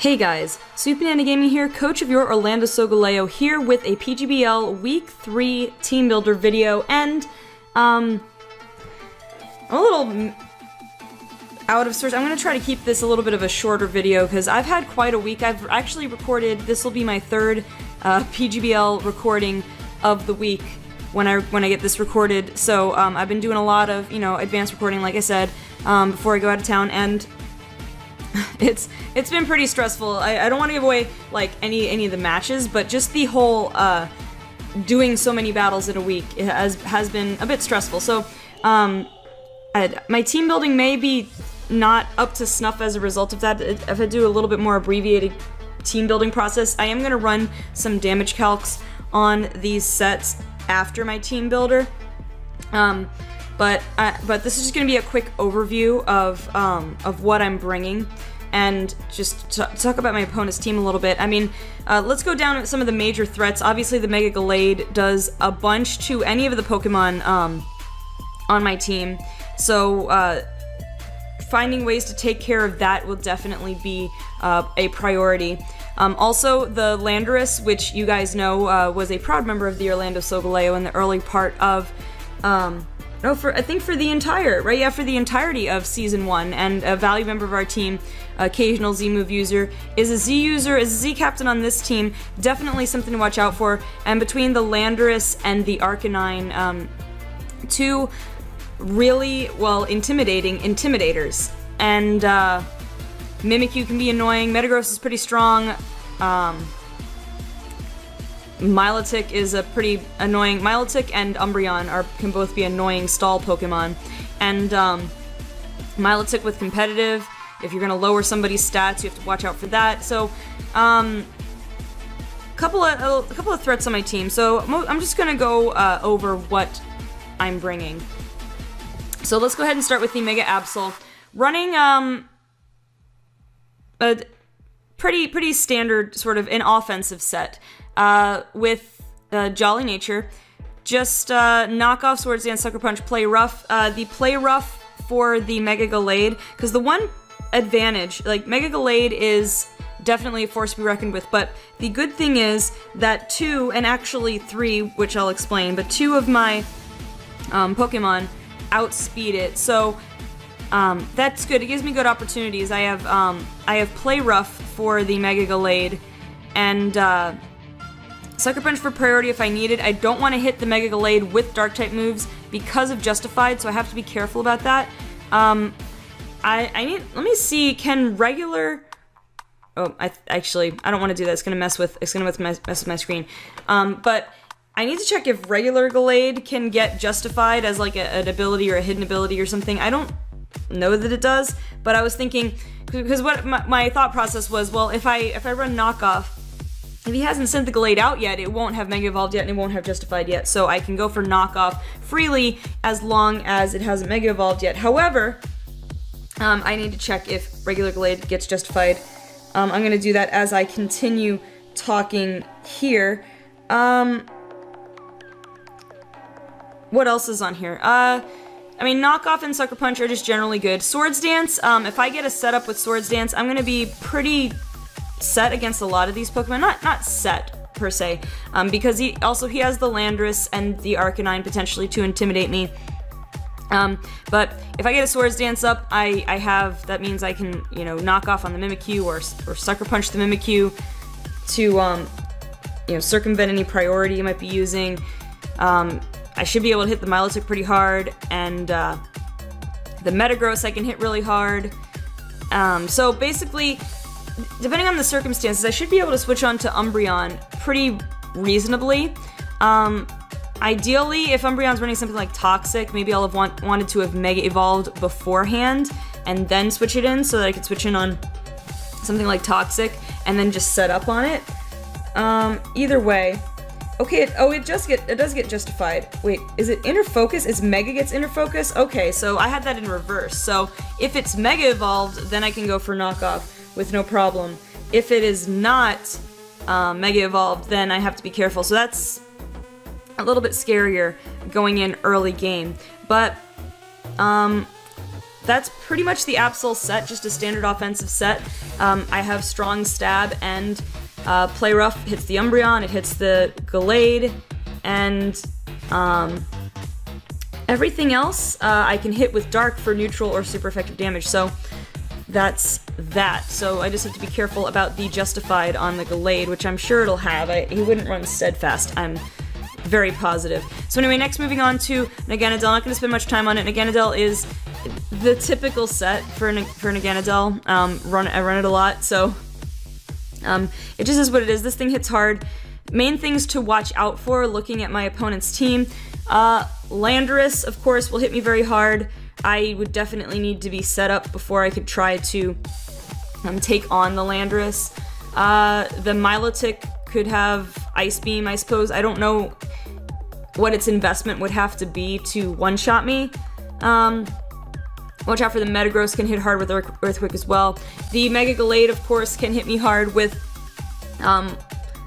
Hey guys, SweetBananaGaming here, coach of your Orlando Solgaleo, here with a PGBL Week 3 Team Builder video, and I'm a little out of sorts. I'm going to try to keep this a little bit of a shorter video because I've had quite a week. I've actually recorded, this will be my third PGBL recording of the week when I get this recorded, so I've been doing a lot of, advanced recording, like I said, before I go out of town, and it's been pretty stressful. I don't want to give away like any of the matches, but just the whole doing so many battles in a week has been a bit stressful. So my team building may be not up to snuff as a result of that. If I do a little bit more abbreviated team building process, I am going to run some damage calcs on these sets after my team builder. But this is just going to be a quick overview of what I'm bringing, and just talk about my opponent's team a little bit. I mean, let's go down some of the major threats. Obviously, the Mega Gallade does a bunch to any of the Pokemon on my team, so finding ways to take care of that will definitely be a priority. Also, the Landorus, which you guys know was a proud member of the Orlando Solgaleo in the early part of I think for the entirety of Season 1, and a valued member of our team, occasional Z-move user, is a Z captain on this team, definitely something to watch out for. And between the Landorus and the Arcanine, two really, well, intimidating intimidators. And Mimikyu can be annoying, Metagross is pretty strong, Milotic is a pretty annoying. Milotic and Umbreon can both be annoying stall Pokemon, and Milotic with competitive. If you're gonna lower somebody's stats, you have to watch out for that. So, a couple of threats on my team. So I'm just gonna go over what I'm bringing. So let's go ahead and start with the Mega Absol, running a pretty standard sort of an offensive set. With Jolly Nature, just knock off Swords Dance, Sucker Punch, Play Rough. The Play Rough for the Mega Gallade, because the one advantage, like, Mega Gallade is definitely a force to be reckoned with, but the good thing is that 2, and actually 3, which I'll explain, but 2 of my Pokemon outspeed it, so that's good. It gives me good opportunities. I have Play Rough for the Mega Gallade, and Sucker Punch for priority if I need it. I don't want to hit the Mega Gallade with Dark-type moves because of Justified, so I have to be careful about that. Let me see, can regular... Oh, I don't want to do that. It's gonna mess with my screen. But I need to check if regular Gallade can get Justified as like an ability or a hidden ability or something. I don't know that it does, but I was thinking, because what my thought process was, well, if I run Knockoff, if he hasn't sent the Gallade out yet, it won't have Mega Evolved yet, and it won't have Justified yet, so I can go for Knockoff freely as long as it hasn't Mega Evolved yet. However, I need to check if regular Gallade gets Justified. I'm going to do that as I continue talking here. What else is on here? I mean, Knockoff and Sucker Punch are just generally good. Swords Dance, if I get a setup with Swords Dance, I'm going to be pretty set against a lot of these Pokemon. Not set, per se, because he has the Landorus and the Arcanine potentially to intimidate me. But if I get a Swords Dance up, that means I can, knock off on the Mimikyu or Sucker Punch the Mimikyu to, circumvent any priority you might be using. I should be able to hit the Milotic pretty hard, and the Metagross I can hit really hard. So basically, depending on the circumstances, I should be able to switch on to Umbreon pretty reasonably. Ideally, if Umbreon's running something like Toxic, maybe I'll have wanted to have Mega Evolved beforehand and then switch it in so that I could switch in on something like Toxic and then just set up on it. Either way. Okay, it does get Justified. Wait, is it Inner Focus? Is Mega gets Inner Focus? Okay, so I had that in reverse. So if it's Mega Evolved, then I can go for Knockoff with no problem. If it is not Mega Evolved, then I have to be careful. So that's a little bit scarier going in early game. But that's pretty much the Absol set, just a standard offensive set. I have Strong Stab and Play Rough hits the Umbreon, it hits the Gallade, and everything else I can hit with Dark for neutral or super effective damage, so that's that. So I just have to be careful about the Justified on the Gallade, which I'm sure it'll have. He wouldn't run Steadfast, I'm very positive. So anyway, next moving on to Naganadel. Not going to spend much time on it. Naganadel is the typical set for Naganadel. I run it a lot, so it just is what it is. This thing hits hard. Main things to watch out for looking at my opponent's team. Landorus, of course, will hit me very hard. I would definitely need to be set up before I could try to take on the Landorus. The Milotic could have Ice Beam, I suppose. I don't know what its investment would have to be to one-shot me. Watch out for the Metagross, can hit hard with Earthquake as well. The Mega Gallade, of course, can hit me hard with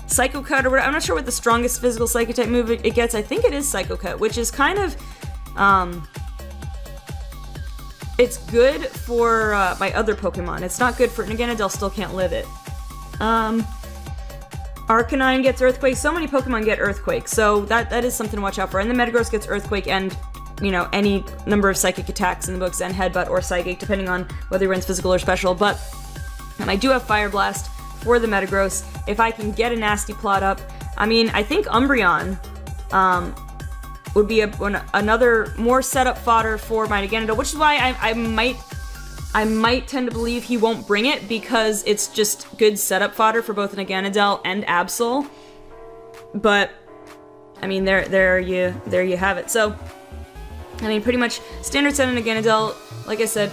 Psycho Cut or whatever. I'm not sure what the strongest physical Psycho-type move it gets. I think it is Psycho Cut, which is kind of... it's good for my other Pokemon. It's not good for... Naganadel still can't live it. Arcanine gets Earthquake. So many Pokemon get Earthquake, so that is something to watch out for. And the Metagross gets Earthquake and, you know, any number of Psychic attacks in the books, and Headbutt or Psychic, depending on whether he runs physical or special. But I do have Fire Blast for the Metagross. If I can get a nasty plot up, I mean, I think Umbreon would be another more setup fodder for my Naganadel, which is why I might tend to believe he won't bring it, because it's just good setup fodder for both Naganadel and Absol. But I mean, there you have it. So I mean, pretty much standard set in Naganadel. Like I said,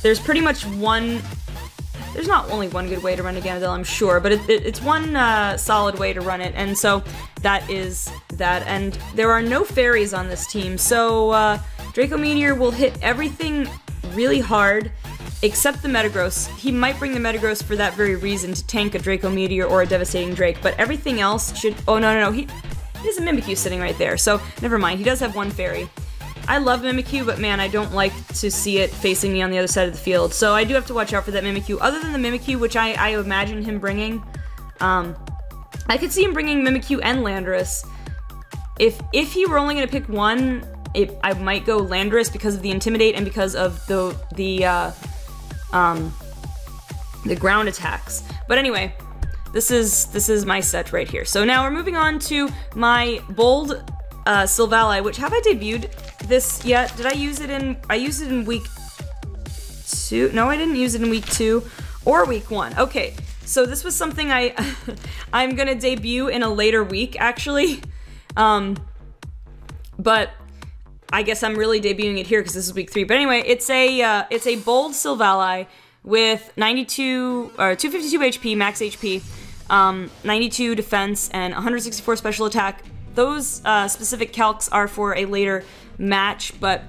there's pretty much one. There's not only one good way to run Naganadel, I'm sure, but it's one solid way to run it, and so that is that. And there are no fairies on this team, so Draco Meteor will hit everything really hard, except the Metagross. He might bring the Metagross for that very reason, to tank a Draco Meteor or a Devastating Drake, but everything else should... Oh, no, he has a Mimikyu sitting right there, so never mind. He does have one fairy. I love Mimikyu, but man, I don't like to see it facing me on the other side of the field, so I do have to watch out for that Mimikyu. Other than the Mimikyu, which I imagine him bringing, I could see him bringing Mimikyu and Landorus. If he were only going to pick one, I might go Landorus because of the Intimidate and because of the ground attacks. But anyway, this is my set right here. So now we're moving on to my bold Silvally, which, have I debuted this yet? Did I use it in... I used it in week 2. No, I didn't use it in week 2 or week 1. Okay, so this was something I'm gonna debut in a later week, actually. But I guess I'm really debuting it here because this is week 3. But anyway, it's a bold Silvally with 252 HP, max HP, 92 defense, and 164 special attack. Those specific calcs are for a later match, but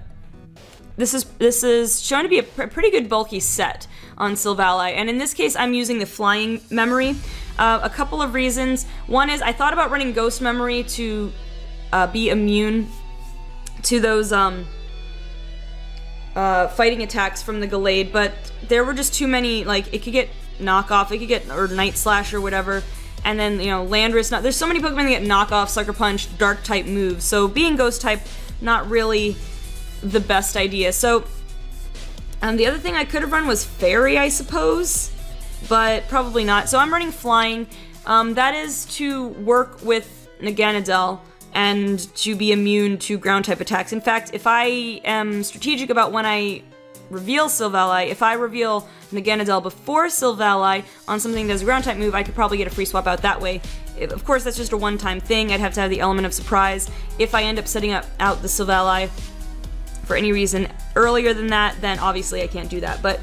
this is shown to be a pretty good bulky set on Silvally, and in this case I'm using the flying memory. A couple of reasons. One is I thought about running Ghost Memory to be immune to those fighting attacks from the Gallade, but there were just too many. Like, it could get knockoff, it could get, or Night Slash or whatever, and then, you know, Landorus. There's so many Pokemon that get knockoff, Sucker Punch, Dark type moves, so being Ghost type, not really the best idea. So the other thing I could have run was Fairy, I suppose, but probably not. So I'm running Flying. That is to work with Naganadel and to be immune to ground type attacks. In fact, if I am strategic about when I reveal Silvally, if I reveal Naganadel before Silvally on something that does a ground type move, I could probably get a free swap out that way. Of course, that's just a one-time thing. I'd have to have the element of surprise. If I end up setting out the Silvally for any reason earlier than that, then obviously I can't do that. But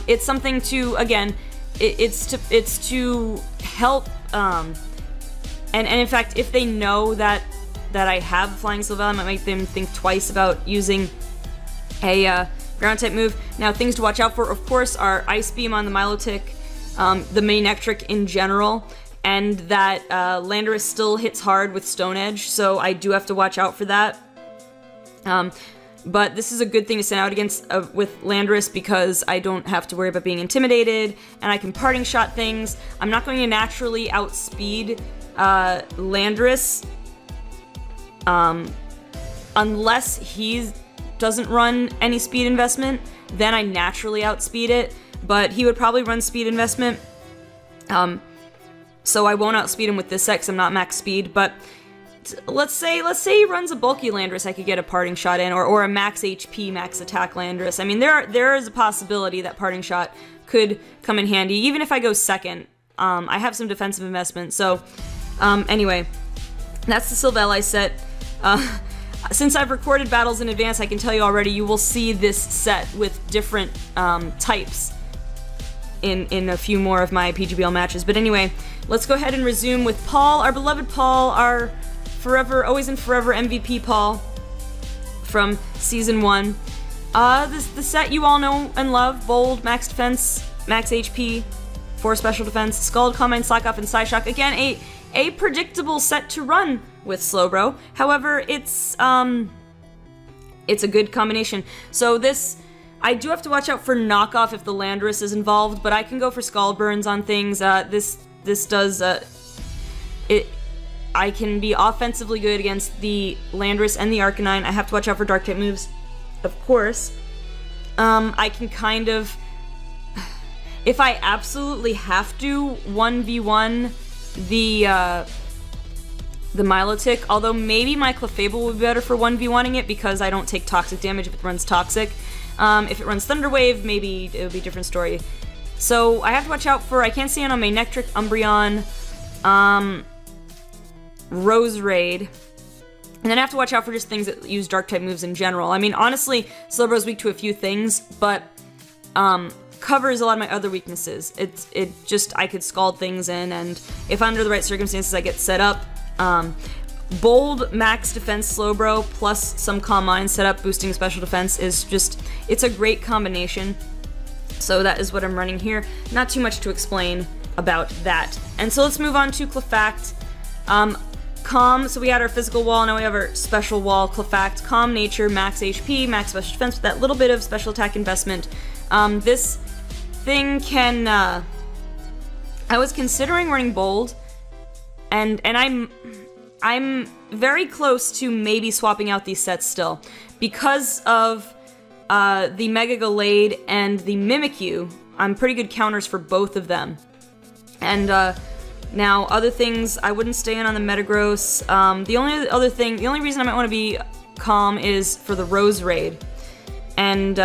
it's something to, again, it's to help. And in fact, if they know that I have Flying Silvally, I might make them think twice about using a ground type move. Now, things to watch out for, of course, are Ice Beam on the Milotic, the Manectric in general, and that Landorus still hits hard with Stone Edge, so I do have to watch out for that. but this is a good thing to send out against with Landorus because I don't have to worry about being intimidated, and I can parting shot things. I'm not going to naturally outspeed Landorus unless he doesn't run any speed investment. Then I naturally outspeed it, but he would probably run speed investment. So I won't outspeed him with this set because I'm not max speed, but let's say he runs a bulky Landorus, I could get a parting shot in, or a max HP, max attack Landorus. I mean, there is a possibility that parting shot could come in handy, even if I go second. I have some defensive investment, so anyway, that's the Solgaleo set. Since I've recorded battles in advance, I can tell you already, you will see this set with different types in a few more of my PGBL matches. But anyway, let's go ahead and resume with Paul, our beloved Paul, our forever, always and forever MVP Paul from Season 1. The set you all know and love: Bold, Max Defense, Max HP, 4 Special Defense, Scald, Calm Mind, Slack Off, and Psyshock. Again, a predictable set to run with Slowbro. However, it's a good combination. So this, I do have to watch out for knockoff if the Landorus is involved, but I can go for Scald Burns on things. This does, I can be offensively good against the Landorus and the Arcanine. I have to watch out for Dark type moves, of course. I can kind of, if I absolutely have to 1v1 the Milotic, although maybe my Clefable would be better for 1v1ing it because I don't take toxic damage if it runs toxic. If it runs Thunder Wave, maybe it would be a different story. So I have to watch out for, I can't see it on Manectric, Umbreon, Rose Raid, and then I have to watch out for just things that use Dark type moves in general. I mean, honestly, Slowbro's weak to a few things, but covers a lot of my other weaknesses. I could Scald things in, and if under the right circumstances, I get set up. Bold Max Defense Slowbro plus some Calm Mind setup boosting Special Defense is just, it's a great combination. So that is what I'm running here. Not too much to explain about that. And so let's move on to Clefact. Calm, so we had our physical wall, now we have our special wall, Clefact, Calm Nature, Max HP, Max Special Defense with that little bit of special attack investment. This thing can, I was considering running Bold, and I'm very close to maybe swapping out these sets still. Because of the Mega Gallade and the Mimikyu, I'm pretty good counters for both of them. And now, other things, I wouldn't stay in on the Metagross. The only reason I might want to be calm is for the Rose Raid. And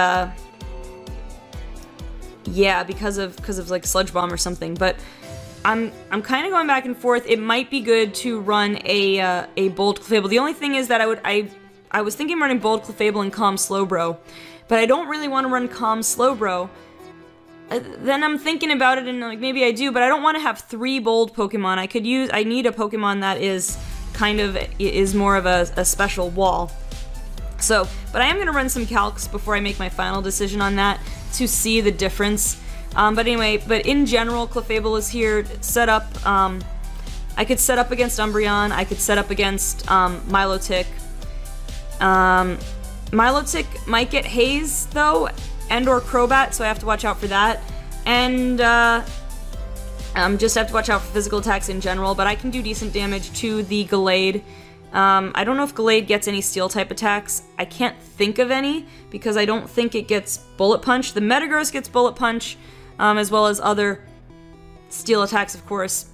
yeah, because of like Sludge Bomb or something. But I'm kind of going back and forth. It might be good to run a Bold Clefable. The only thing is that I was thinking of running Bold Clefable and Calm Slowbro, but I don't really want to run Calm Slowbro. Then I'm thinking about it and like maybe I do, but I don't want to have 3 Bold Pokemon. I need a Pokemon that is more of a special wall. So, but I am going to run some calcs before I make my final decision on that to see the difference. But anyway, in general, Clefable is here, set up. I could set up against Umbreon, I could set up against Milotic. Milotic might get Haze, though, and or Crobat, so I have to watch out for that. And just have to watch out for physical attacks in general, but I can do decent damage to the Gallade. I don't know if Gallade gets any Steel-type attacks. I can't think of any, because I don't think it gets Bullet Punch. The Metagross gets Bullet Punch, as well as other Steel attacks, of course.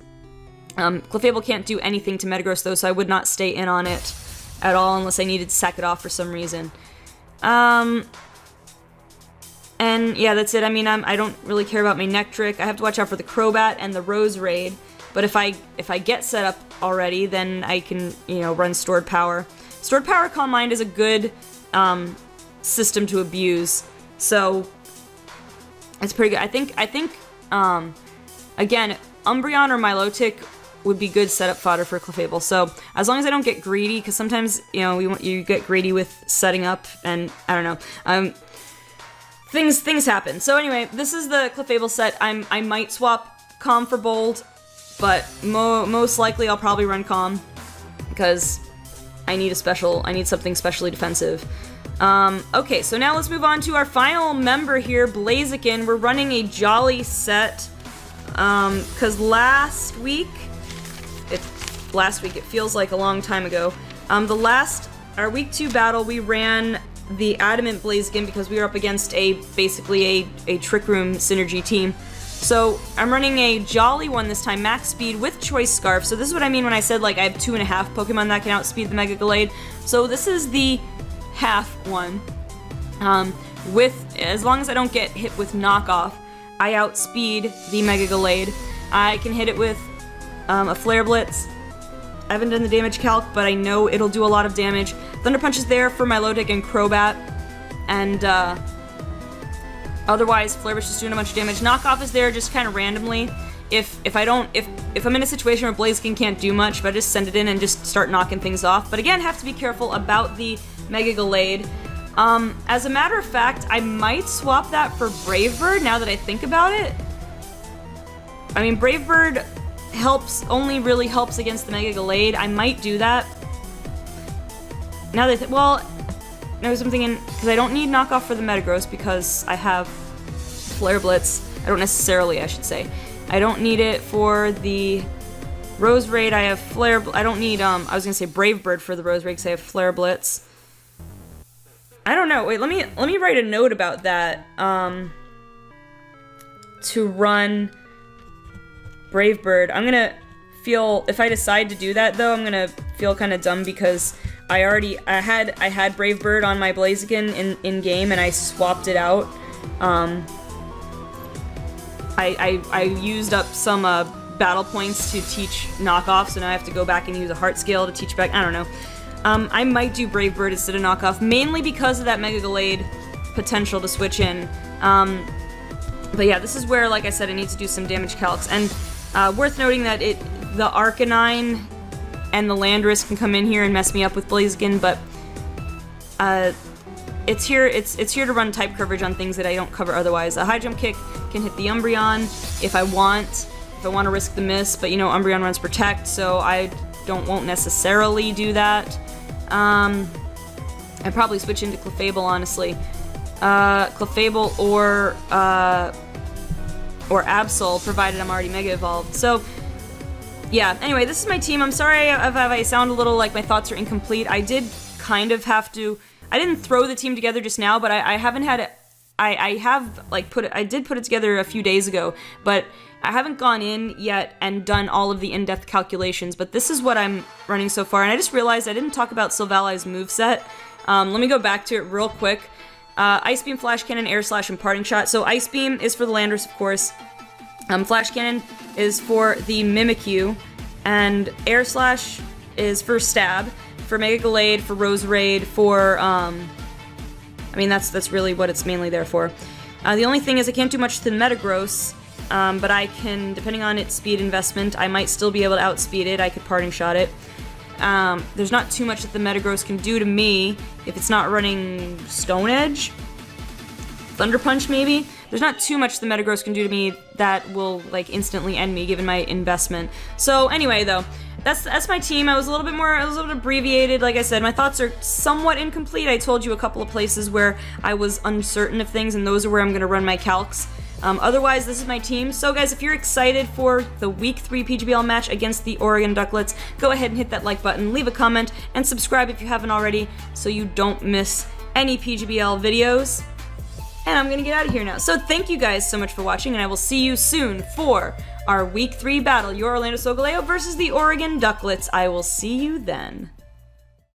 Clefable can't do anything to Metagross, though, so I would not stay in on it at all unless I needed to sack it off for some reason. And yeah, that's it. I mean, I don't really care about Manectric. I have to watch out for the Crobat and the Rose Raid. But if I get set up already, then I can, run Stored Power. Stored Power Calm Mind is a good system to abuse. So it's pretty good. I think again, Umbreon or Milotic would be good setup fodder for Clefable. So as long as I don't get greedy, because sometimes you get greedy with setting up, and I don't know. Things happen. So anyway, this is the Clefable set. I might swap Calm for Bold, but most likely I'll probably run Calm because I need something specially defensive. Okay, so now let's move on to our final member here, Blaziken. We're running a Jolly set, because last week, it feels like a long time ago, our week 2 battle, we ran the Adamant Blaziken because we were up against basically a Trick Room synergy team. So I'm running a Jolly one this time, max speed with Choice Scarf. So this is what I mean when I said like I have 2.5 Pokemon that can outspeed the Mega Gallade. So this is the half one. As long as I don't get hit with knockoff, I outspeed the Mega Gallade. I can hit it with a Flare Blitz. I haven't done the damage calc, but I know it'll do a lot of damage. Thunder Punch is there for my Lotec and Crobat, and otherwise Flare Blitz just doing a bunch of damage. Knockoff is there just kind of randomly. If I'm in a situation where Blaziken can't do much, but I just send it in and just start knocking things off. But again, have to be careful about the Mega Gallade. As a matter of fact, I might swap that for Brave Bird now that I think about it. I mean, Brave Bird only really helps against the Mega Gallade. I might do that. Now that well, now I'm thinking, because I don't need knockoff for the Metagross because I have Flare Blitz. I don't necessarily, I should say. I don't need it for the Rose Raid. I have I don't need, I was gonna say Brave Bird for the Rose Raid because I have Flare Blitz. I don't know. Wait, let me write a note about that. To run Brave Bird. I'm gonna feel, if I decide to do that though, I'm gonna feel kind of dumb because I had Brave Bird on my Blaziken in game and I swapped it out. I used up some battle points to teach knockoff, so now I have to go back and use a heart scale to teach back. I don't know. I might do Brave Bird instead of knockoff, mainly because of that Mega Gallade potential to switch in. But yeah, this is where, like I said, I need to do some damage calcs. And worth noting that the Arcanine and the Landorus can come in here and mess me up with Blaziken, but it's here to run type coverage on things that I don't cover otherwise. A High Jump Kick can hit the Umbreon if I want to risk the miss, but you know Umbreon runs Protect, so I won't necessarily do that. I'd probably switch into Clefable, honestly. Clefable or Absol, provided I'm already Mega Evolved. So, yeah, anyway, this is my team. I'm sorry if I sound a little like my thoughts are incomplete. I did kind of have to... I didn't throw the team together just now, but I haven't had it... I did put it together a few days ago, but I haven't gone in yet and done all of the in-depth calculations, but this is what I'm running so far, and I just realized I didn't talk about Solgaleo's moveset. Let me go back to it real quick. Ice Beam, Flash Cannon, Air Slash, and Parting Shot. So Ice Beam is for the Landorus, of course. Flash Cannon is for the Mimikyu, and Air Slash is for Stab, for Mega Gallade, for Rose Raid, for, I mean, that's really what it's mainly there for. The only thing is I can't do much to the Metagross, but I can, depending on its speed investment, I might still be able to outspeed it. I could Parting Shot it. There's not too much that the Metagross can do to me if it's not running Stone Edge. Thunder Punch, maybe? There's not too much the Metagross can do to me that will, like, instantly end me, given my investment. So, anyway, though, that's my team. I was a little bit abbreviated. Like I said, my thoughts are somewhat incomplete. I told you a couple of places where I was uncertain of things, and those are where I'm going to run my calcs. Otherwise, this is my team. So guys, if you're excited for the Week 3 PGBL match against the Oregon Duckletts, go ahead and hit that like button, leave a comment, and subscribe if you haven't already so you don't miss any PGBL videos. And I'm gonna get out of here now. So thank you guys so much for watching, and I will see you soon for our Week 3 battle, your Orlando Solgaleo versus the Oregon Duckletts. I will see you then.